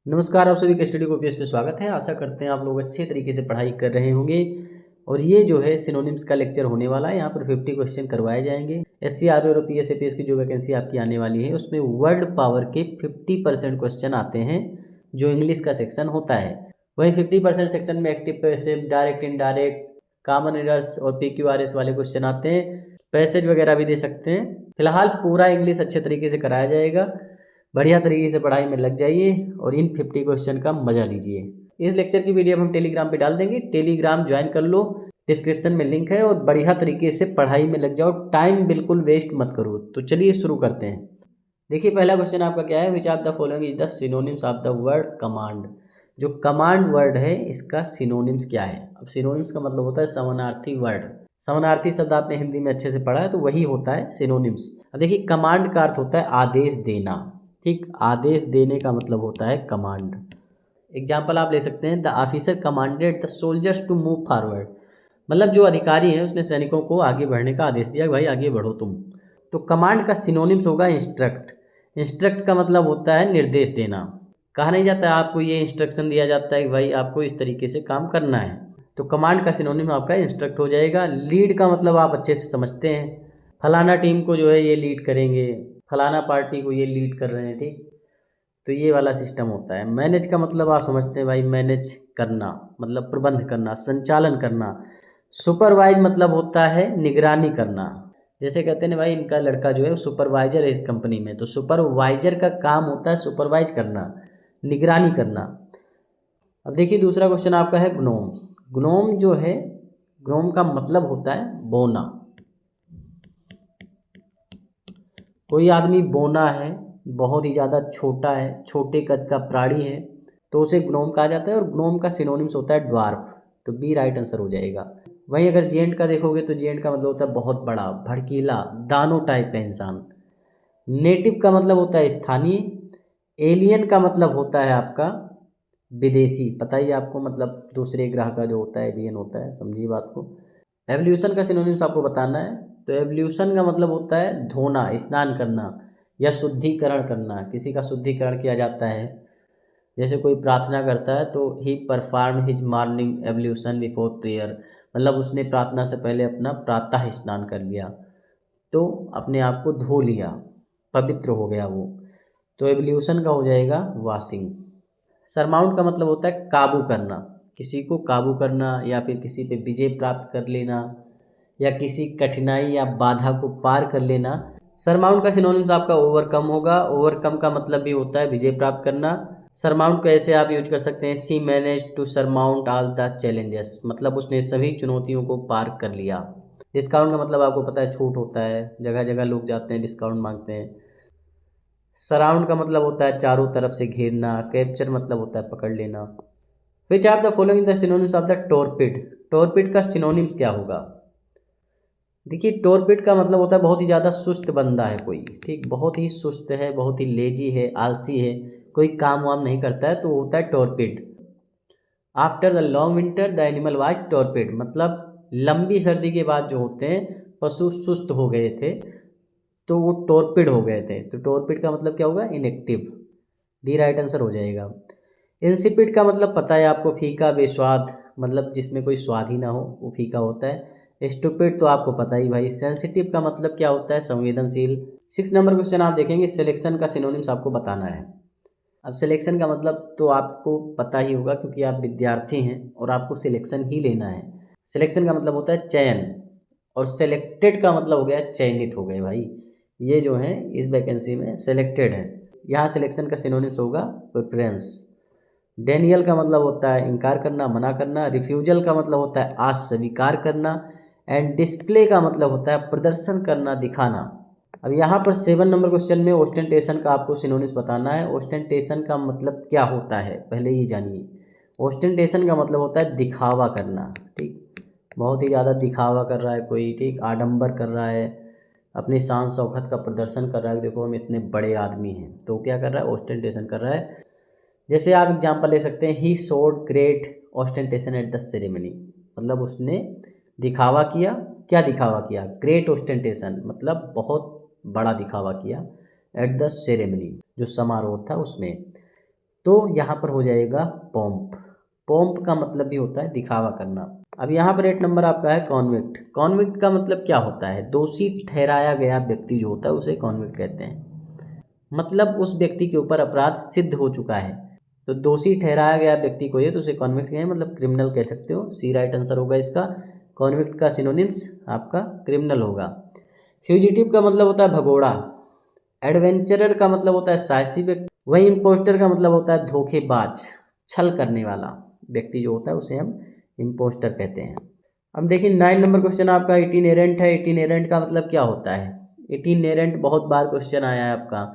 नमस्कार, आप सभी का स्टडी कॉपीज पे स्वागत है। आशा करते हैं आप लोग अच्छे तरीके से पढ़ाई कर रहे होंगे। और ये जो है सिनोनिम्स का लेक्चर होने वाला है। यहाँ पर 50 क्वेश्चन करवाए जाएंगे। SCRB और PSAPS की जो वैकेंसी आपकी आने वाली है उसमें वर्ड पावर के 50% क्वेश्चन आते हैं जो इंग्लिश का सेक्शन होता है। वहीं 50% सेक्शन में active passive, direct indirect, common errors और PQRS वाले क्वेश्चन आते हैं। पैसेज वगैरह भी दे सकते हैं। फिलहाल पूरा इंग्लिश अच्छे तरीके से कराया जाएगा। बढ़िया तरीके से पढ़ाई में लग जाइए और इन 50 क्वेश्चन का मजा लीजिए। इस लेक्चर की वीडियो हम टेलीग्राम पे डाल देंगे। टेलीग्राम ज्वाइन कर लो, डिस्क्रिप्शन में लिंक है। और बढ़िया तरीके से पढ़ाई में लग जाओ, टाइम बिल्कुल वेस्ट मत करो। तो चलिए शुरू करते हैं। देखिए पहला क्वेश्चन आपका क्या है, which of the following is the synonyms of the word command. जो कमांड वर्ड है इसका सिनोनिम्स क्या है। अब सिनोनिम्स का मतलब होता है समानार्थी वर्ड। समानार्थी शब्द आपने हिंदी में अच्छे से पढ़ा है तो वही होता है सिनोनिम्स। अब देखिए कमांड का अर्थ होता है आदेश देना। ठीक, आदेश देने का मतलब होता है कमांड। एग्जाम्पल आप ले सकते हैं, the officer commanded the soldiers to move forward. मतलब जो अधिकारी है उसने सैनिकों को आगे बढ़ने का आदेश दिया कि भाई आगे बढ़ो तुम। तो कमांड का सिनोनिम्स होगा इंस्ट्रक्ट। इंस्ट्रक्ट का मतलब होता है निर्देश देना। कहा नहीं जाता है आपको ये इंस्ट्रक्शन दिया जाता है कि भाई आपको इस तरीके से काम करना है। तो कमांड का सिनोनिम आपका इंस्ट्रक्ट हो जाएगा। लीड का मतलब आप अच्छे से समझते हैं, फलाना टीम को जो है ये लीड करेंगे, फलाना पार्टी को ये लीड कर रहे हैं। ठीक, तो ये वाला सिस्टम होता है। मैनेज का मतलब आप समझते हैं भाई, मैनेज करना मतलब प्रबंध करना, संचालन करना। सुपरवाइज मतलब होता है निगरानी करना। जैसे कहते हैं ना भाई इनका लड़का जो है वो सुपरवाइजर है इस कंपनी में, तो सुपरवाइजर का काम होता है सुपरवाइज करना, निगरानी करना। अब देखिए दूसरा क्वेश्चन आपका है ग्नोम। ग्नोम जो है, ग्नोम का मतलब होता है बोना। कोई आदमी बोना है, बहुत ही ज़्यादा छोटा है, छोटे कद का प्राणी है, तो उसे ग्नोम कहा जाता है। और ग्नोम का सिनोनिम्स होता है ड्वार्फ। तो बी राइट आंसर हो जाएगा। वहीं अगर जेंट का देखोगे तो जेंट का मतलब होता है बहुत बड़ा, भड़कीला, दानो टाइप का इंसान। नेटिव का मतलब होता है स्थानीय। एलियन का मतलब होता है आपका विदेशी। पता ही आपको, मतलब दूसरे ग्रह का जो होता है एलियन होता है, समझिए बात को। एवोल्यूशन का सिनोनिम्स आपको बताना है। तो एवोल्यूशन का मतलब होता है धोना, स्नान करना या शुद्धिकरण करना। किसी का शुद्धिकरण किया जाता है। जैसे कोई प्रार्थना करता है तो ही perform his morning evolution before prayer. मतलब उसने प्रार्थना से पहले अपना प्रातः स्नान कर लिया, तो अपने आप को धो लिया, पवित्र हो गया वो। तो एवोल्यूशन का हो जाएगा वॉशिंग। सरमाउंट का मतलब होता है काबू करना, किसी को काबू करना या फिर किसी पे विजय प्राप्त कर लेना या किसी कठिनाई या बाधा को पार कर लेना। सरमाउंट का सिनोनिम्स आपका ओवरकम होगा। ओवरकम का मतलब भी होता है विजय प्राप्त करना। सरमाउंट को ऐसे आप यूज कर सकते हैं, she manage to surmount all the challenges. मतलब उसने सभी चुनौतियों को पार कर लिया। डिस्काउंट का मतलब आपको पता है छूट होता है, जगह जगह लोग जाते हैं डिस्काउंट मांगते हैं। सराउंड का मतलब होता है चारों तरफ से घेरना। कैप्चर मतलब होता है पकड़ लेना। Which are the following the synonyms of the torpid. Torpid का सिनोनिम्स क्या होगा। देखिए टॉर्पिड का मतलब होता है बहुत ही ज़्यादा सुस्त बंदा है कोई। ठीक, बहुत ही सुस्त है, बहुत ही लेजी है, आलसी है, कोई काम वाम नहीं करता है, तो वो होता है torpid. After the long winter the animal was torpid. मतलब लंबी सर्दी के बाद जो होते हैं पशु सुस्त हो गए थे तो वो टॉर्पिड हो गए थे। तो टॉर्पिड का मतलब क्या होगा, इनएक्टिव। डी राइट आंसर हो जाएगा। इंसिपिड का मतलब पता है आपको, फीका, बेस्वाद, मतलब जिसमें कोई स्वाद ही ना हो वो फीका होता है। स्टूपिड तो आपको पता ही भाई। सेंसिटिव का मतलब क्या होता है, संवेदनशील। 6 नंबर क्वेश्चन आप देखेंगे, सिलेक्शन का सिनोनिम्स आपको बताना है। अब सिलेक्शन का मतलब तो आपको पता ही होगा क्योंकि आप विद्यार्थी हैं और आपको सिलेक्शन ही लेना है। सिलेक्शन का मतलब होता है चयन, और सेलेक्टेड का मतलब हो गया चयनित हो गए भाई। ये जो है इस वैकेंसी में सेलेक्टेड है। यहाँ सिलेक्शन का सिनोनिम्स होगा प्रेफरेंस। डेनियल का मतलब होता है इनकार करना, मना करना। रिफ्यूजल का मतलब होता है अस्वीकार करना। एंड डिस्प्ले का मतलब होता है प्रदर्शन करना, दिखाना। अब यहाँ पर 7 नंबर क्वेश्चन में ओस्टेंटेशन का आपको सिनोनिम्स बताना है। ओस्टेंटेशन का मतलब क्या होता है पहले ही जानिए। ओस्टेंटेशन का मतलब होता है दिखावा करना। ठीक, बहुत ही ज़्यादा दिखावा कर रहा है कोई, ठीक, आडंबर कर रहा है, अपनी शान शौकत का प्रदर्शन कर रहा है, देखो हम इतने बड़े आदमी हैं, तो क्या कर रहा है, ओस्टेंटेशन कर रहा है। जैसे आप एग्जांपल ले सकते हैं, he showed great ostentation at the ceremony. मतलब उसने दिखावा किया। क्या दिखावा किया, ग्रेट ऑस्टेंटेशन मतलब बहुत बड़ा दिखावा किया, एट द सेरेमनी जो समारोह था उसमें। तो यहाँ पर हो जाएगा पोम्प। पोम्प का मतलब भी होता है दिखावा करना। अब यहाँ पर 8 नंबर आपका है कॉन्विक्ट। कॉन्विक्ट का मतलब क्या होता है? दोषी ठहराया गया व्यक्ति जो होता है उसे कॉन्विक्ट कहते हैं। मतलब उस व्यक्ति के ऊपर अपराध सिद्ध हो चुका है, तो दोषी ठहराया गया व्यक्ति को ये तो उसे कॉन्विक्ट कहें, मतलब क्रिमिनल कह सकते हो। सी राइट आंसर होगा इसका। कॉन्विक्ट का सिनोनिम्स आपका क्रिमिनल होगा। फ्यूजिटिव का मतलब होता है भगोड़ा। एडवेंचरर का मतलब होता है साहसी व्यक्ति। वही इम्पोस्टर का मतलब होता है धोखेबाज, छल करने वाला व्यक्ति जो होता है उसे हम इम्पोस्टर कहते हैं। अब देखिए 9 नंबर क्वेश्चन आपका इटिनेरेंट है। इटिनेरेंट का मतलब क्या होता है? इटिनेरेंट बहुत बार क्वेश्चन आया है आपका,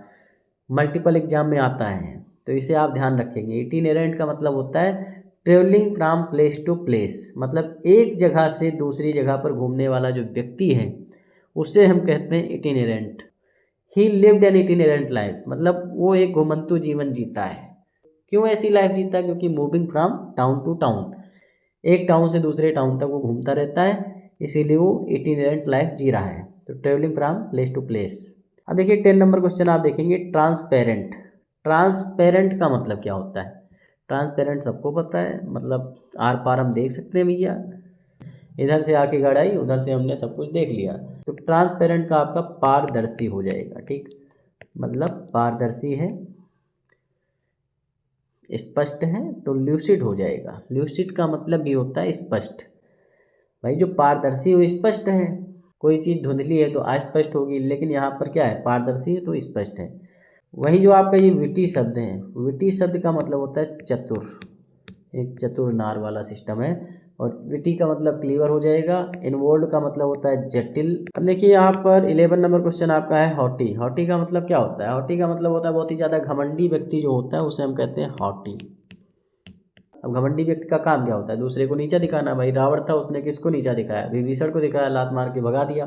मल्टीपल एग्जाम में आता है, तो इसे आप ध्यान रखेंगे। इटिनेरेंट का मतलब होता है travelling from place to place, मतलब एक जगह से दूसरी जगह पर घूमने वाला जो व्यक्ति है उसे हम कहते हैं इटिनेरेंट। ही लिव्ड एन इटिनेरेंट लाइफ, मतलब वो एक घुमंतु जीवन जीता है। क्यों ऐसी लाइफ जीता है? क्योंकि moving from town to town, एक टाउन से दूसरे टाउन तक वो घूमता रहता है, इसीलिए वो इटिनेरेंट लाइफ जी रहा है। तो travelling from place to place. अब देखिए 10 नंबर क्वेश्चन आप देखेंगे ट्रांसपेरेंट। ट्रांसपेरेंट का मतलब क्या होता है? ट्रांसपेरेंट सबको पता है, मतलब आर पार हम देख सकते हैं भैया, इधर से आके गड़ाई, उधर से हमने सब कुछ देख लिया। तो ट्रांसपेरेंट का आपका पारदर्शी हो जाएगा, ठीक, मतलब पारदर्शी है, स्पष्ट है, तो ल्यूसिड हो जाएगा। ल्यूसिड का मतलब भी होता है स्पष्ट। भाई जो पारदर्शी वो स्पष्ट है, कोई चीज़ धुंधली है तो अस्पष्ट होगी, लेकिन यहाँ पर क्या है, पारदर्शी है तो स्पष्ट है। वही जो आपका ये विटी शब्द है, विटी शब्द का मतलब होता है चतुर, एक चतुर नार वाला सिस्टम है। और विटी का मतलब क्लीवर हो जाएगा। इनवॉल्व का मतलब होता है जटिल। अब देखिए यहाँ पर 11 नंबर क्वेश्चन आपका है हॉटी। हॉटी का मतलब क्या होता है? हॉटी का मतलब होता है बहुत ही ज़्यादा घमंडी व्यक्ति जो होता है उसे हम कहते हैं हॉटी। अब घमंडी व्यक्ति का काम क्या होता है? दूसरे को नीचा दिखाना। भाई रावण था, उसने किसको नीचा दिखाया? विभीषण को दिखाया, लात मार के भगा दिया।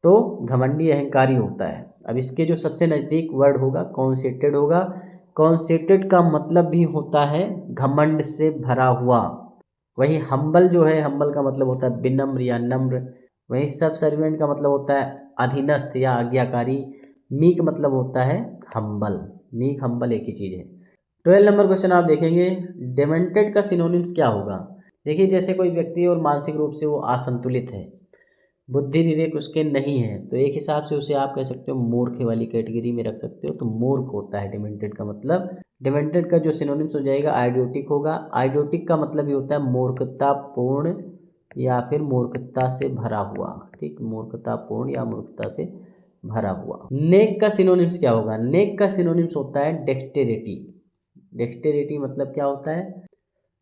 तो घमंडी अहंकारी होता है। अब इसके जो सबसे नज़दीक वर्ड होगा कॉन्सेटेड होगा। कॉन्सेटेड का मतलब भी होता है घमंड से भरा हुआ। वही हम्बल जो है, हम्बल का मतलब होता है विनम्र या नम्र। वही सब सर्वेंट का मतलब होता है अधीनस्थ या आज्ञाकारी। मीक मतलब होता है हम्बल। मीक हम्बल एक ही चीज़ है। 12 नंबर क्वेश्चन आप देखेंगे डेमेंटेड का सिनोनिम्स क्या होगा? देखिए जैसे कोई व्यक्ति और मानसिक रूप से वो असंतुलित है, बुद्धि विवेक उसके नहीं है, तो एक हिसाब से उसे आप कह सकते हो मूर्ख वाली कैटेगरी में रख सकते हो। तो मूर्ख होता है डिमेंटेड का मतलब। डिमेंटेड का जो सिनोनिम्स हो जाएगा आइडियोटिक होगा। आइडियोटिक का मतलब ये होता है मूर्खतापूर्ण या फिर मूर्खता से भरा हुआ, ठीक, मूर्खतापूर्ण या मूर्खता से भरा हुआ। नेक का सिनोनिम्स क्या होगा? नेक का सिनोनिम्स होता है डेक्सटेरिटी। डेक्सटेरिटी मतलब क्या होता है?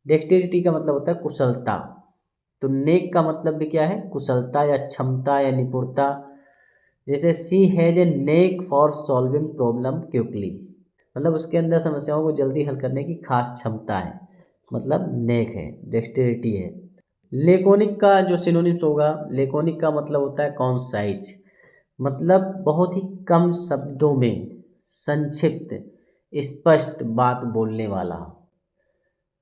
डेक्सटेरिटी का मतलब होता है कुशलता। तो नेक का मतलब भी क्या है? कुशलता या क्षमता या निपुणता। जैसे she has a knack for solving problem quickly, मतलब उसके अंदर समस्याओं को जल्दी हल करने की खास क्षमता है, मतलब नेक है, डेक्सटेरिटी है। लेकोनिक का जो सिनोनिम्स होगा, लेकोनिक का मतलब होता है कॉन्साइज, मतलब बहुत ही कम शब्दों में संक्षिप्त स्पष्ट बात बोलने वाला।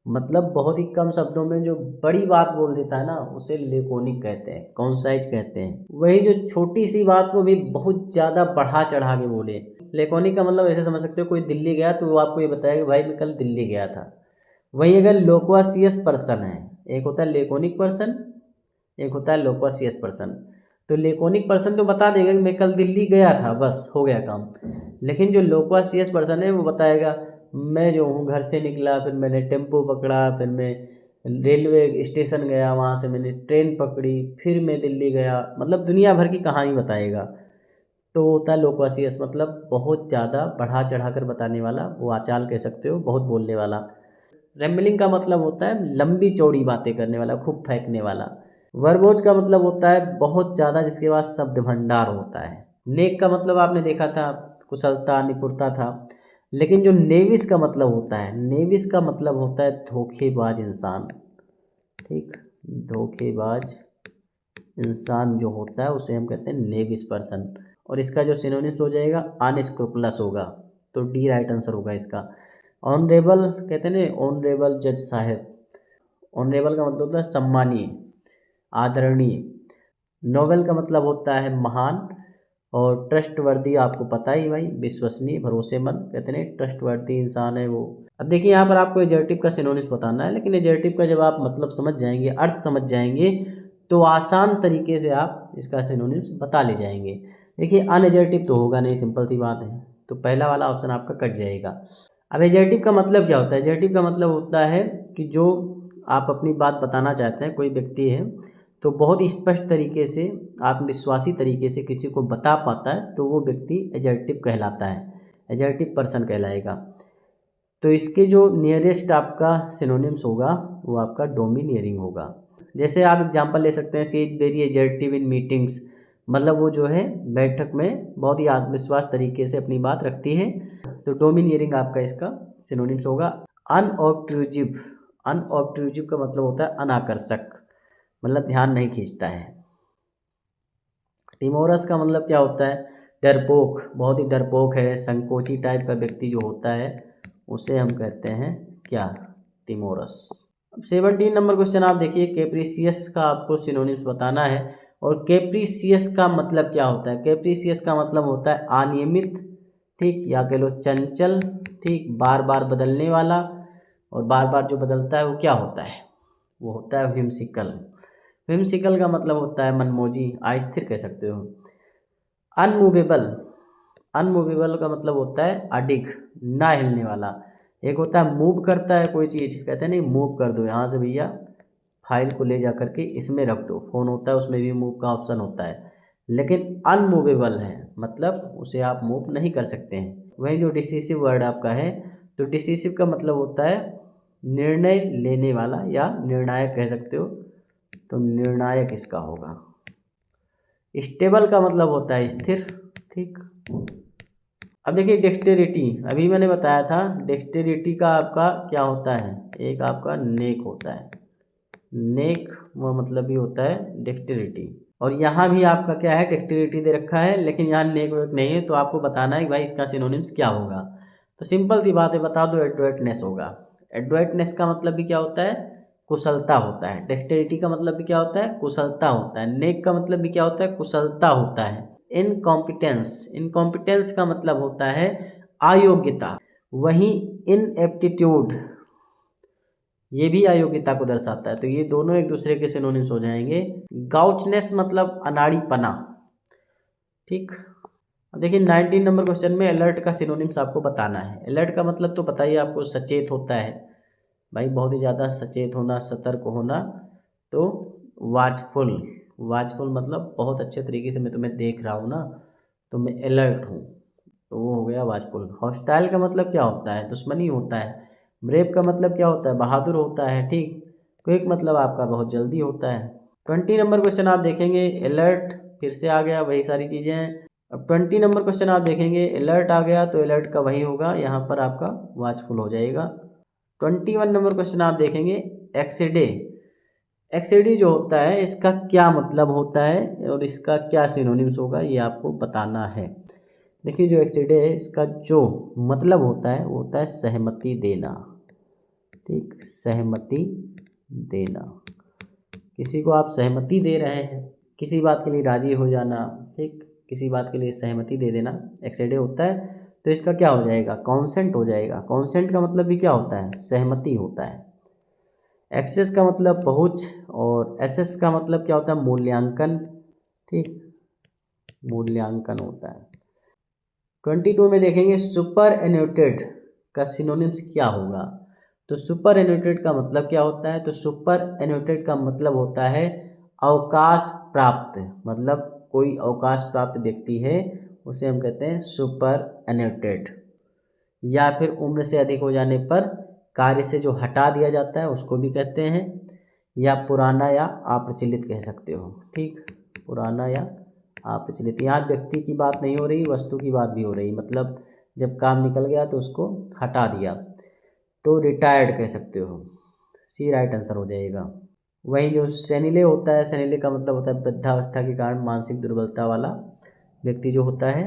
मतलब बहुत ही कम शब्दों में जो बड़ी बात बोल देता है ना उसे लेकोनिक कहते हैं, कॉन्साइज कहते हैं। वही जो छोटी सी बात को भी बहुत ज़्यादा बढ़ा चढ़ा के बोले। लेकोनिक का मतलब ऐसे समझ सकते हो, कोई दिल्ली गया तो वो आपको ये बताया कि भाई मैं कल दिल्ली गया था। वही अगर लोक्वासियस पर्सन है, एक होता है लेकोनिक पर्सन, एक होता है लोक्वासियस पर्सन। तो लेकोनिक पर्सन तो बता देगा कि मैं कल दिल्ली गया था, बस हो गया काम। लेकिन जो लोक्वासियस पर्सन है वो बताएगा मैं जो हूँ घर से निकला, फिर मैंने टेम्पो पकड़ा, फिर मैं रेलवे स्टेशन गया, वहाँ से मैंने ट्रेन पकड़ी, फिर मैं दिल्ली गया, मतलब दुनिया भर की कहानी बताएगा। तो होता है लोक्वासियस, मतलब बहुत ज़्यादा बढ़ा चढ़ा कर बताने वाला, वो आचाल कह सकते हो, बहुत बोलने वाला। रैम्बलिंग का मतलब होता है लंबी चौड़ी बातें करने वाला, खूब फेंकने वाला। वर्बोज का मतलब होता है बहुत ज़्यादा जिसके पास शब्द भंडार होता है। नेक का मतलब आपने देखा था कुशलता निपुणता था। लेकिन जो नेविस का मतलब होता है, नेविस का मतलब होता है धोखेबाज इंसान, ठीक, धोखेबाज इंसान जो होता है उसे हम कहते हैं नेविस पर्सन। और इसका जो सिनोनिम्स हो जाएगा अनस्क्रूपुलस होगा, तो डी राइट आंसर होगा इसका। ऑनरेबल कहते हैं ना, ऑनरेबल जज साहब। ऑनरेबल का मतलब होता है सम्मानीय, आदरणीय। नोबेल का मतलब होता है महान, और ट्रस्टवर्दी आपको पता ही भाई, विश्वसनीय, भरोसेमंद, कहते हैं ट्रस्टवर्दी इंसान है वो। अब देखिए यहाँ पर आपको एडजेक्टिव का सिनोनिम्स बताना है, लेकिन एडजेक्टिव का जब आप मतलब समझ जाएंगे, अर्थ समझ जाएंगे, तो आसान तरीके से आप इसका सिनोनिम्स बता ले जाएंगे। देखिए अनएडजेक्टिव तो होगा नहीं, सिंपल सी बात है, तो पहला वाला ऑप्शन आपका कट जाएगा। अब एडजेक्टिव का मतलब क्या होता है? एडजेक्टिव का मतलब होता है कि जो आप अपनी बात बताना चाहते हैं, कोई व्यक्ति है तो बहुत ही स्पष्ट तरीके से, आत्मविश्वासी तरीके से किसी को बता पाता है, तो वो व्यक्ति एडजेक्टिव कहलाता है, एडजेक्टिव पर्सन कहलाएगा। तो इसके जो नियरेस्ट आपका सिनोनिम्स होगा वो आपका डोमिनियरिंग होगा। जैसे आप एग्जांपल ले सकते हैं, she is very assertive in meetings, मतलब वो जो है बैठक में बहुत ही आत्मविश्वास तरीके से अपनी बात रखती है, तो डोमिनियरिंग आपका इसका सिनोनिम्स होगा। अनऑब्ट्रूजिव, अनऑब्ट्रूजिव का मतलब होता है अनाकर्षक, मतलब ध्यान नहीं खींचता है। टिमोरस का मतलब क्या होता है? डरपोक, बहुत ही डरपोक है, संकोची टाइप का व्यक्ति जो होता है उसे हम कहते हैं क्या? टिमोरस। अब 17 नंबर क्वेश्चन आप देखिए, कैप्रिसियस का आपको सिनोनिम्स बताना है। और कैप्रिसियस का मतलब क्या होता है? कैप्रिसियस का मतलब होता है अनियमित, ठीक, या कह लो चंचल, ठीक, बार बार बदलने वाला, और बार बार जो बदलता है वो क्या होता है? वो होता है व्हिमसिकल। व्हिमसिकल का मतलब होता है मनमोजी, अस्थिर कह सकते हो। अनमूवेबल, अनमूवेबल का मतलब होता है अडिग, ना हिलने वाला। एक होता है मूव करता है कोई चीज़, कहते हैं नहीं मूव कर दो यहाँ से भैया, फाइल को ले जा करके इसमें रख दो, फ़ोन होता है उसमें भी मूव का ऑप्शन होता है, लेकिन अनमूवेबल है मतलब उसे आप मूव नहीं कर सकते हैं। वही जो डिसिसिव वर्ड आपका है, तो डिसिसिव का मतलब होता है निर्णय लेने वाला या निर्णायक कह सकते हो, तो निर्णायक इसका होगा। स्टेबल का मतलब होता है स्थिर, ठीक। अब देखिए डेक्सटेरिटी, अभी मैंने बताया था डेक्सटेरिटी का आपका क्या होता है? एक आपका नेक होता है, नेक वो मतलब भी होता है डेक्सटेरिटी। और यहाँ भी आपका क्या है? डेक्सटेरिटी दे रखा है, लेकिन यहाँ नेक वेक नहीं है, तो आपको बताना है कि भाई इसका सिनोनिम्स क्या होगा। तो सिंपल सी बात है, बता दो, एडroitनेस होगा। एडroitनेस का मतलब भी क्या होता है? कुशलता होता है। डेक्सटेरिटी का मतलब भी क्या होता है? कुशलता होता है। नेक का मतलब भी क्या होता है? कुशलता होता है। इनकॉम्पिटेंस, इनकॉम्पिटेंस का मतलब होता है अयोग्यता। वहीं इनएप्टीट्यूड, ये भी अयोग्यता को दर्शाता है, तो ये दोनों एक दूसरे के सिनोनिम्स हो जाएंगे। गाउचनेस मतलब अनाड़ीपना, ठीक। अब देखिए 19 नंबर क्वेश्चन में अलर्ट का सिनोनिम्स आपको बताना है। अलर्ट का मतलब तो बताइए आपको, सचेत होता है भाई, बहुत ही ज़्यादा सचेत होना, सतर्क होना। तो वाचफुल, वाचफुल मतलब बहुत अच्छे तरीके से मैं तुम्हें देख रहा हूँ ना, तो मैं अलर्ट हूँ, तो वो हो गया वाचफुल। हॉस्टाइल का मतलब क्या होता है? दुश्मनी होता है। ब्रेव का मतलब क्या होता है? बहादुर होता है, ठीक। क्विक मतलब आपका बहुत जल्दी होता है। 20 नंबर क्वेश्चन आप देखेंगे, अलर्ट फिर से आ गया, वही सारी चीज़ें हैं। अब 20 नंबर क्वेश्चन आप देखेंगे, अलर्ट आ गया तो अलर्ट का वही होगा, यहाँ पर आपका वाचफुल हो जाएगा। 21 नंबर क्वेश्चन आप देखेंगे, एक्सीडे। एक्सीडी जो होता है इसका क्या मतलब होता है और इसका क्या सिनोनिम्स होगा, ये आपको बताना है। देखिए जो एक्सीडे है इसका जो मतलब होता है वो होता है सहमति देना, ठीक, सहमति देना। किसी को आप सहमति दे रहे हैं, किसी बात के लिए राजी हो जाना, ठीक, किसी बात के लिए सहमति दे देना, एक्सीडे होता है। तो इसका क्या हो जाएगा? कॉन्सेंट हो जाएगा। कॉन्सेंट का मतलब भी क्या होता है? सहमति होता है। एक्सेस का मतलब पहुँच, और एसेस का मतलब क्या होता है? मूल्यांकन, ठीक, मूल्यांकन होता है। 22 में देखेंगे सुपर एन्यूटेड का सिनोनिम्स क्या होगा। तो सुपर एन्यूटेड का मतलब क्या होता है? तो सुपर एन्यूटेड का मतलब होता है अवकाश प्राप्त, मतलब कोई अवकाश प्राप्त व्यक्ति है उसे हम कहते हैं सुपर एन्यूटेड। या फिर उम्र से अधिक हो जाने पर कार्य से जो हटा दिया जाता है उसको भी कहते हैं, या पुराना या अप्रचलित कह सकते हो, ठीक, पुराना या अप्रचलित। यहाँ व्यक्ति की बात नहीं हो रही, वस्तु की बात भी हो रही, मतलब जब काम निकल गया तो उसको हटा दिया, तो रिटायर्ड कह सकते हो। सी राइट आंसर हो जाएगा। वही जो सेनिले होता है, सेनिले का मतलब होता है वृद्धावस्था के कारण मानसिक दुर्बलता वाला व्यक्ति जो होता है।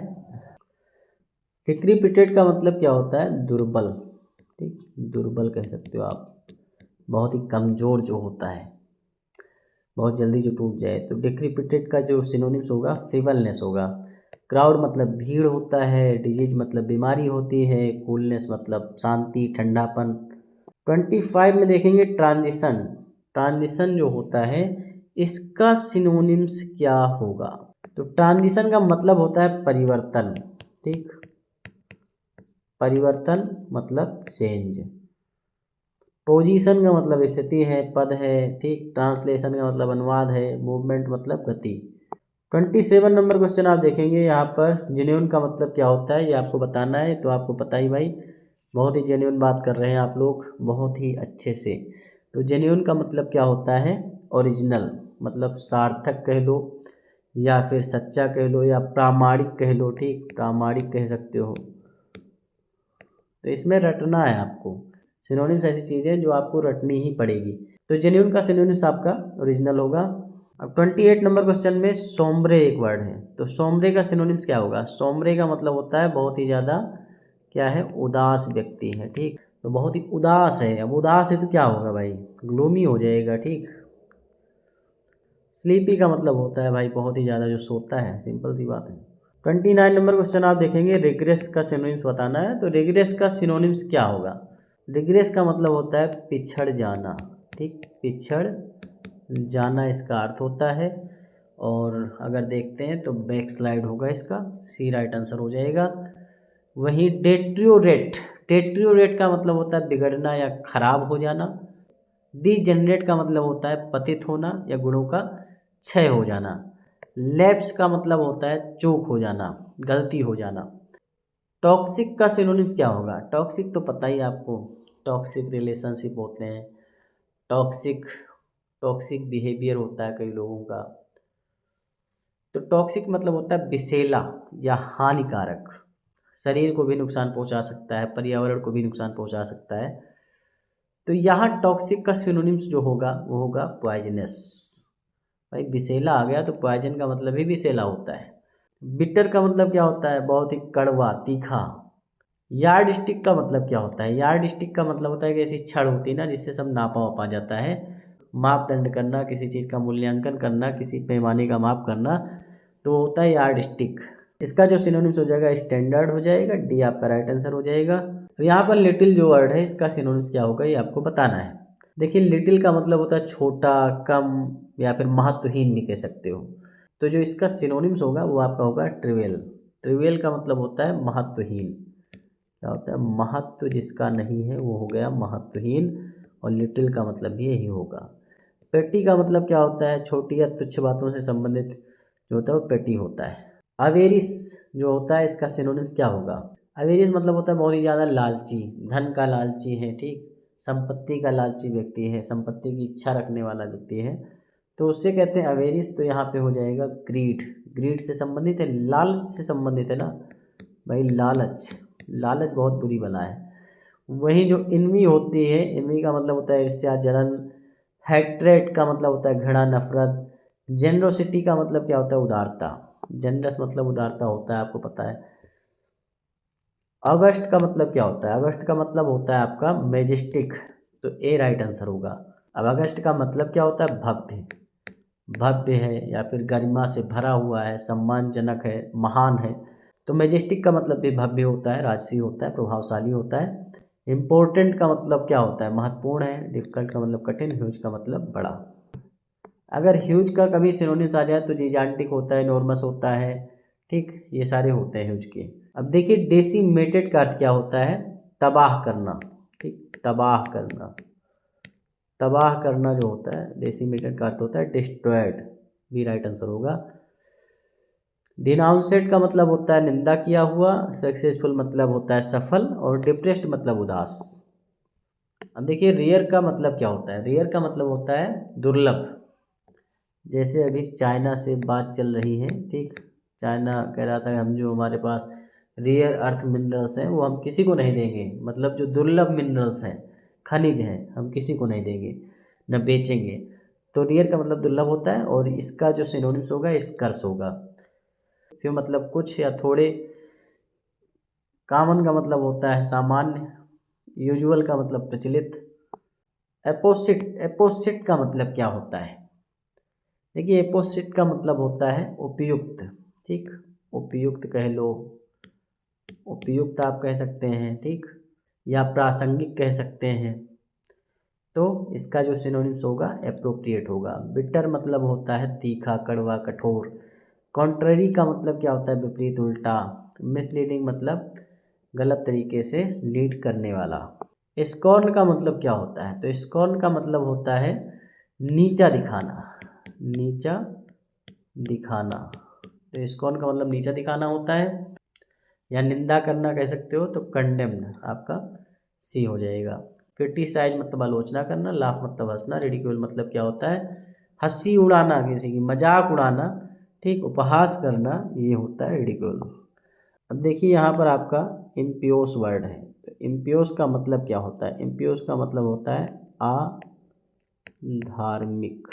डिक्रीपिटेड का मतलब क्या होता है? दुर्बल, ठीक, दुर्बल कह सकते हो आप, बहुत ही कमज़ोर जो होता है, बहुत जल्दी जो टूट जाए। तो डिक्रीपिटेड का जो सिनोनिम्स होगा फीबलनेस होगा। क्राउड मतलब भीड़ होता है, डिजीज मतलब बीमारी होती है, कूलनेस मतलब शांति ठंडापन। 25 में देखेंगे ट्रांजिशन। ट्रांजिशन जो होता है इसका सिनोनिम्स क्या होगा? तो ट्रांजिशन का मतलब होता है परिवर्तन, ठीक, परिवर्तन मतलब चेंज। पोजीशन का मतलब स्थिति है, पद है, ठीक। ट्रांसलेशन का मतलब अनुवाद है, मूवमेंट मतलब गति। 27 नंबर क्वेश्चन आप देखेंगे, यहाँ पर जेन्युइन का मतलब क्या होता है ये आपको बताना है। तो आपको पता ही भाई, बहुत ही जेन्युइन बात कर रहे हैं आप लोग, बहुत ही अच्छे से। तो जेन्युइन का मतलब क्या होता है? ओरिजिनल मतलब सार्थक कह लो, या फिर सच्चा कह लो, या प्रामाणिक कह लो, ठीक, प्रामाणिक कह सकते हो। तो इसमें रटना है आपको। सिनोनिम्स ऐसी चीज़ है जो आपको रटनी ही पड़ेगी। तो जेन्युइन का सिनोनिम्स आपका ओरिजिनल होगा। अब 28 नंबर क्वेश्चन में सोम्ब्रे एक वर्ड है, तो सोम्ब्रे का सिनोनिम्स क्या होगा? सोम्ब्रे का मतलब होता है बहुत ही ज़्यादा क्या है, उदास व्यक्ति है, ठीक। तो बहुत ही उदास है, अब उदास है तो क्या होगा भाई, ग्लोमी हो जाएगा, ठीक। स्लीपी का मतलब होता है भाई बहुत ही ज़्यादा जो सोता है, सिंपल सी बात है। 29 नंबर क्वेश्चन आप देखेंगे, रिग्रेस का सिनोनिम्स बताना है। तो रिग्रेस का सिनोनिम्स क्या होगा? रिग्रेस का मतलब होता है पिछड़ जाना, ठीक, पिछड़ जाना इसका अर्थ होता है। और अगर देखते हैं तो बैक स्लाइड होगा इसका, सी राइट आंसर हो जाएगा। वहीं डेट्रियोरेट, डेट्रियोरेट का मतलब होता है बिगड़ना या खराब हो जाना। डीजेनरेट का मतलब होता है पतित होना या गुणों का क्षय हो जाना। लैप्स का मतलब होता है चूक हो जाना, गलती हो जाना। टॉक्सिक का सिनोनिम्स क्या होगा? टॉक्सिक तो पता ही आपको, टॉक्सिक रिलेशनशिप होते हैं, टॉक्सिक टॉक्सिक बिहेवियर होता है कई लोगों का। तो टॉक्सिक मतलब होता है विषैला या हानिकारक, शरीर को भी नुकसान पहुंचा सकता है, पर्यावरण को भी नुकसान पहुंचा सकता है। तो यहाँ टॉक्सिक का सिनोनिम्स जो होगा वो होगा पॉइजनस। भाई विषैला आ गया तो पॉइजन का मतलब ही विषैला होता है। बिटर का मतलब क्या होता है? बहुत ही कड़वा, तीखा। यार्ड स्टिक का मतलब क्या होता है? यार्ड स्टिक का मतलब होता है कि ऐसी छड़ होती है ना जिससे सब नापा वापा जाता है, मापदंड करना, किसी चीज़ का मूल्यांकन करना, किसी पैमाने का माप करना, तो होता है यार्ड स्टिक। इसका जो सिनोनिम्स हो जाएगा स्टैंडर्ड हो जाएगा, डी आपका राइट आंसर हो जाएगा। तो यहाँ पर लिटिल जो वर्ड है इसका सिनोनिम्स क्या होगा ये आपको बताना है। देखिए लिटिल का मतलब होता है छोटा, कम, या फिर महत्वहीन भी कह सकते हो। तो जो इसका सिनोनिम्स होगा वो आपका होगा ट्रिवियल। ट्रिवियल का मतलब होता है महत्वहीन, क्या होता है, महत्व जिसका नहीं है वो हो गया महत्वहीन। और लिटिल का मतलब भी यही होगा। पेटी का मतलब क्या होता है? छोटी या तुच्छ बातों से संबंधित जो होता है वो पेटी होता है। अवेरिस जो होता है इसका सिनोनिम्स क्या होगा? अवेरिस मतलब होता है बहुत ही ज़्यादा लालची, धन का लालची है, ठीक, संपत्ति का लालची व्यक्ति है, संपत्ति की इच्छा रखने वाला व्यक्ति है, तो उससे कहते हैं अवेरिस। तो यहाँ पे हो जाएगा ग्रीड। ग्रीड से संबंधित है, लालच से संबंधित है ना भाई, लालच, लालच बहुत बुरी बला है। वहीं जो इनवी होती है, इनवी का मतलब होता है ईर्ष्या, जलन। हैट्रेट का मतलब होता है घृणा, नफरत। जेनरोसिटी का मतलब क्या होता है? उदारता। जेनरस मतलब उदारता होता है, आपको पता है। अगस्ट का मतलब क्या होता है? अगस्त का मतलब होता है आपका मेजेस्टिक, तो ए राइट आंसर होगा। अब अगस्त का मतलब क्या होता है? भव्य, भव्य है या फिर गरिमा से भरा हुआ है, सम्मानजनक है, महान है। तो मेजेस्टिक का मतलब भी भव्य होता है, राजसी होता है, प्रभावशाली होता है। इम्पोर्टेंट का मतलब क्या होता है? महत्वपूर्ण है। डिफिकल्ट का मतलब कठिन। ह्यूज का मतलब बड़ा। अगर ह्यूज का कभी सिनोनिम्स आ जाए तो जिजांटिक होता है, नॉर्मस होता है, ठीक, ये सारे होते हैं ह्यूज के। अब देखिए डेसिमेटेड का अर्थ क्या होता है? तबाह करना, ठीक, तबाह करना। तबाह करना जो होता है, डेसिमेटेड का अर्थ होता है डिस्ट्रॉयड, भी राइट आंसर होगा। डिनाउंसेड का मतलब होता है निंदा किया हुआ। सक्सेसफुल मतलब होता है सफल। और डिप्रेस्ड मतलब उदास। अब देखिए रेयर का मतलब क्या होता है? रेयर का मतलब होता है दुर्लभ। जैसे अभी चाइना से बात चल रही है, ठीक, चाइना कह रहा था हम जो हमारे पास रेयर अर्थ मिनरल्स हैं वो हम किसी को नहीं देंगे, मतलब जो दुर्लभ मिनरल्स हैं, खनिज हैं, हम किसी को नहीं देंगे, न बेचेंगे। तो रेयर का मतलब दुर्लभ होता है, और इसका जो सिनोनिम्स होगा स्कर्स होगा। फिर मतलब कुछ या थोड़े। कॉमन का मतलब होता है सामान्य। यूजुअल का मतलब प्रचलित। एपोसिट, एपोसिट का मतलब क्या होता है? देखिए एपोसिट का मतलब होता है उपयुक्त, ठीक, उपयुक्त कह लो, उपयुक्त आप कह सकते हैं, ठीक, या प्रासंगिक कह सकते हैं। तो इसका जो सिनोनिम्स होगा एप्रोप्रिएट होगा। बिटर मतलब होता है तीखा, कड़वा, कठोर। कॉन्ट्ररी का मतलब क्या होता है? विपरीत, उल्टा। मिसलीडिंग मतलब गलत तरीके से लीड करने वाला। स्कॉर्न का मतलब क्या होता है? तो स्कॉर्न का मतलब होता है नीचा दिखाना, नीचा दिखाना। तो स्कॉर्न का मतलब नीचा दिखाना होता है, या निंदा करना कह सकते हो। तो कंडेम्न आपका सी हो जाएगा। क्रिटिसाइज मतलब आलोचना करना, लाफ मतलब हंसना, रिडिक्यूल मतलब क्या होता है? हंसी उड़ाना, किसी की मजाक उड़ाना, ठीक, उपहास करना, ये होता है रिडिक्यूल। अब देखिए यहाँ पर आपका इम्पियोस वर्ड है। तो इम्पियोस का मतलब क्या होता है? इम्पियोस का मतलब होता है अधार्मिक।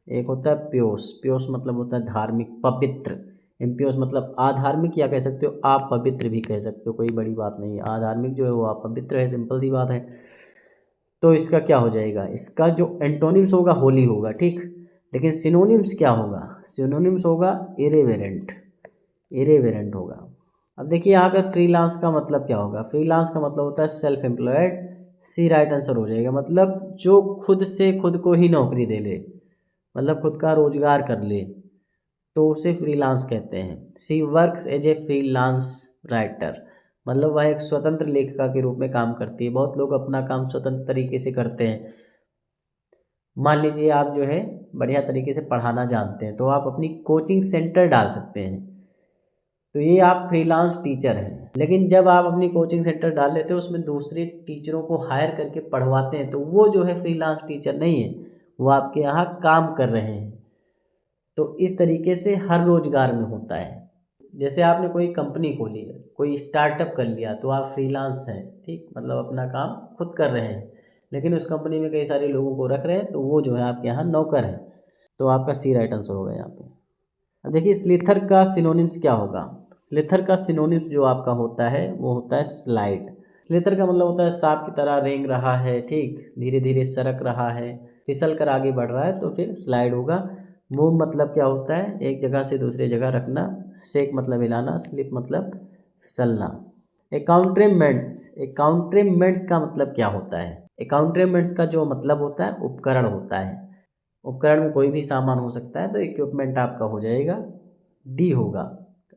एक होता है प्योस, प्योस मतलब होता है धार्मिक, पवित्र। इम्पियोस मतलब अधार्मिक, या कह सकते हो अपवित्र भी कह सकते हो, कोई बड़ी बात नहीं है। अधार्मिक जो है वो अपवित्र है, सिंपल सी बात है। तो इसका क्या हो जाएगा? इसका जो एंटोनिम्स होगा होली होगा, ठीक। लेकिन सिनोनिम्स क्या होगा? सिनोनिम्स होगा इरेवेरेंट, इरेवेरेंट होगा। अब देखिए यहाँ पे फ्रीलांस का मतलब क्या होगा? फ्रीलांस का मतलब होता है सेल्फ एम्प्लॉयड। सी राइट आंसर हो जाएगा। मतलब जो खुद से खुद को ही नौकरी दे ले, मतलब खुद का रोजगार कर ले, तो उसे फ्रीलांस कहते हैं। She works as a freelance writer, मतलब वह एक स्वतंत्र लेखिका के रूप में काम करती है। बहुत लोग अपना काम स्वतंत्र तरीके से करते हैं। मान लीजिए आप जो है बढ़िया तरीके से पढ़ाना जानते हैं, तो आप अपनी कोचिंग सेंटर डाल सकते हैं, तो ये आप फ्रीलांस टीचर हैं। लेकिन जब आप अपनी कोचिंग सेंटर डाल लेते हो, उसमें दूसरे टीचरों को हायर करके पढ़वाते हैं, तो वो जो है फ्रीलांस टीचर नहीं है, वो आपके यहाँ काम कर रहे हैं। तो इस तरीके से हर रोजगार में होता है। जैसे आपने कोई कंपनी खोली है, कोई स्टार्टअप कर लिया, तो आप फ्रीलांस हैं, ठीक, मतलब अपना काम खुद कर रहे हैं, लेकिन उस कंपनी में कई सारे लोगों को रख रहे हैं, तो वो जो है आपके यहाँ नौकर है। तो आपका सी राइट आंसर होगा यहाँ पे। अब देखिए स्लिथर का सिनोनिम्स क्या होगा? स्लिथर का सिनोनिम्स जो आपका होता है वो होता है स्लाइड। स्लिथर का मतलब होता है सांप की तरह रेंग रहा है, ठीक, धीरे धीरे सरक रहा है, फिसल कर आगे बढ़ रहा है, तो फिर स्लाइड होगा। मूव मतलब क्या होता है? एक जगह से दूसरी जगह रखना। शेक मतलब हिलाना। स्लिप मतलब फिसलना। अकाउंट्रेमेंट्स, अकाउंट्रेमेंट्स का मतलब क्या होता है? अकाउंट्रेमेंट्स का जो मतलब होता है उपकरण होता है। उपकरण में कोई भी सामान हो सकता है, तो इक्विपमेंट आपका हो जाएगा, डी होगा।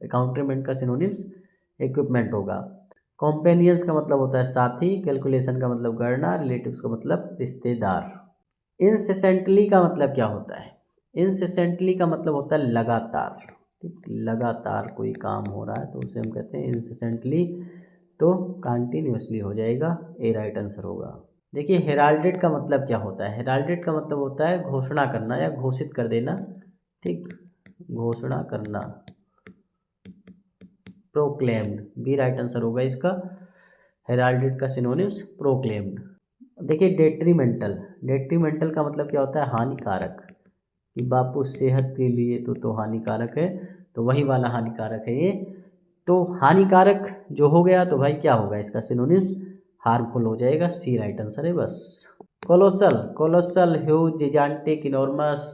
अकाउंट्रेमेंट का सिनोनिम्स इक्विपमेंट होगा। कॉम्पेनियंस का मतलब होता है साथी। कैलकुलेशन का मतलब गणना। रिलेटिव्स का मतलब रिश्तेदार। इंसेसेंटली का मतलब क्या होता है? इंसेसेंटली का मतलब होता है लगातार, ठीक, लगातार कोई काम हो रहा है तो उसे हम कहते हैं इंसेसेंटली। तो कंटिन्यूसली हो जाएगा, ए राइट आंसर होगा। देखिए हेराल्डेड का मतलब क्या होता है? हेराल्डेड का मतलब होता है घोषणा करना या घोषित कर देना, ठीक, घोषणा करना। प्रोक्लेम्ड, बी राइट आंसर होगा इसका। हेराल्डेड का सिनोनिम्स प्रोक्लेम्ड। देखिए डेट्रीमेंटल, डेट्रीमेंटल का मतलब क्या होता है? हानिकारक। कि बापू सेहत के लिए तो हानिकारक है, तो वही वाला हानिकारक है ये। तो हानिकारक जो हो गया, तो भाई क्या होगा इसका सिनोनिम्स? हार्मफुल हो जाएगा, सी राइट आंसर है बस। कोलोसल, कोलोसल, ह्यूज, जिजांटिक, इनॉर्मस,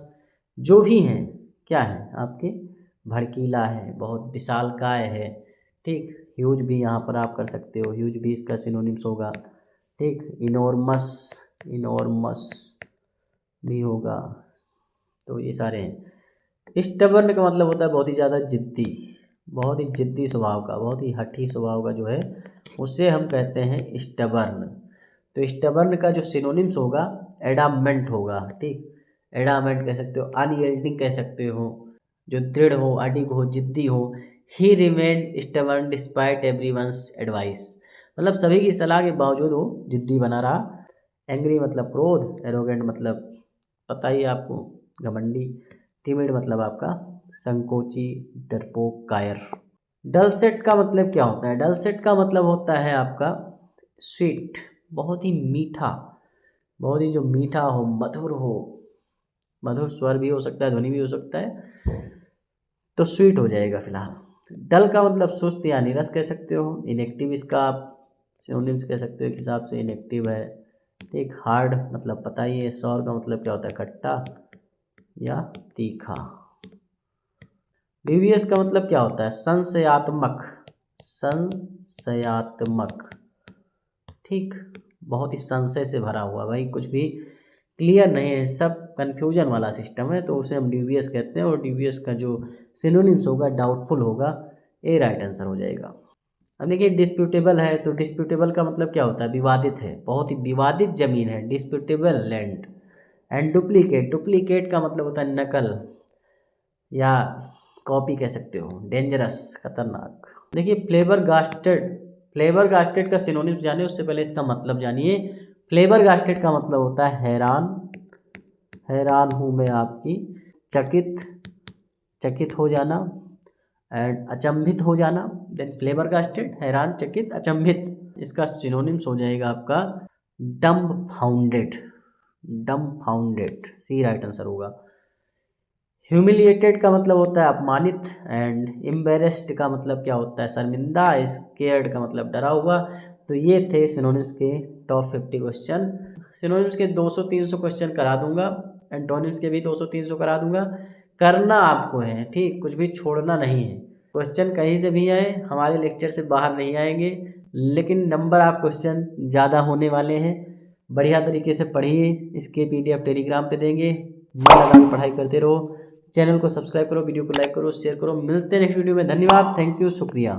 जो भी हैं, क्या है आपके? भड़कीला है, बहुत विशालकाय है, ठीक। ह्यूज भी यहाँ पर आप कर सकते हो, ह्यूज भी इसका सिनोनिम्स होगा, ठीक। इनॉर्मस, इनॉर्मस भी होगा। तो ये सारे हैं। स्टबर्न का मतलब होता है बहुत ही ज़्यादा जिद्दी, बहुत ही जिद्दी स्वभाव का, बहुत ही हठी स्वभाव का जो है, उससे हम कहते हैं स्टबर्न। तो स्टबर्न का जो सिनोनिम्स होगा एडामेंट होगा, ठीक। एडामेंट कह सकते हो, अनयील्डिंग कह सकते हो, जो दृढ़ हो, अडिग हो, जिद्दी हो। He remain stubborn despite everyone's advice, मतलब सभी की सलाह के बावजूद वो जिद्दी बना रहा। एंग्री मतलब क्रोध। एरोगेंट मतलब पता ही है आपको, घमंडी। टिमिड मतलब आपका संकोची, डरपोक, कायर। डलसेट का मतलब क्या होता है? डलसेट का मतलब होता है आपका स्वीट, बहुत ही मीठा, बहुत ही जो मीठा हो, मधुर हो, मधुर स्वर भी हो सकता है, ध्वनि भी हो सकता है, तो स्वीट हो जाएगा फिलहाल। डल का मतलब सुस्त या नीरस कह सकते हो। इनएक्टिव इसका आप सिनोनिम्स कह सकते हो एक हिसाब से, इनएक्टिव है, ठीक। हार्ड मतलब पता ही है। सौर का मतलब क्या होता है? खट्टा या तीखा। ड्यूबियस का मतलब क्या होता है? संशयात्मक, संशयात्मक, ठीक, बहुत ही संशय से भरा हुआ, भाई कुछ भी क्लियर नहीं है, सब कन्फ्यूजन वाला सिस्टम है, तो उसे हम ड्यूबियस कहते हैं। और ड्यूबियस का जो सिनोनिम्स होगा डाउटफुल होगा, ए राइट आंसर हो जाएगा। अब देखिए डिस्प्यूटेबल है, तो डिस्प्यूटेबल का मतलब क्या होता है? विवादित है, बहुत ही विवादित जमीन है, disputable land. And duplicate, duplicate का मतलब होता है नकल या कॉपी कह सकते हो, डेंजरस, खतरनाक। देखिए फ्लेबरगास्टेड, फ्लेबरगास्टेड का सिनोनिम्स जानिए, उससे पहले इसका मतलब जानिए। फ्लेबरगास्टेड का मतलब होता है हैरान, हैरान हूँ मैं आपकी, चकित, चकित हो जाना, एंड अचंभित हो जाना। देन फ्लेबरगास्टेड, हैरान, चकित, अचंभित। इसका सिनोनिम्स हो जाएगा आपका डम्बफाउंडेड, डम्बफाउंडेड, सी राइट आंसर होगा। ह्यूमिलिएटेड का मतलब होता है अपमानित, एंड एम्बेरेस्ड का मतलब क्या होता है? शर्मिंदा। स्केयर्ड का मतलब डरा हुआ। तो ये थे सिनोनिम्स के टॉप 50 क्वेश्चन। सिनोनिम्स के 200-300 क्वेश्चन करा दूंगा, एंटोनिम्स के भी 200-300 करा दूंगा। करना आपको है, ठीक, कुछ भी छोड़ना नहीं है। क्वेश्चन कहीं से भी आए, हमारे लेक्चर से बाहर नहीं आएंगे, लेकिन नंबर आप क्वेश्चन ज़्यादा होने वाले हैं। बढ़िया तरीके से पढ़िए, इसके PDF टेलीग्राम पे देंगे, मन लगा के पढ़ाई करते रहो। चैनल को सब्सक्राइब करो, वीडियो को लाइक करो, शेयर करो। मिलते हैं नेक्स्ट वीडियो में। धन्यवाद, थैंक यू, शुक्रिया।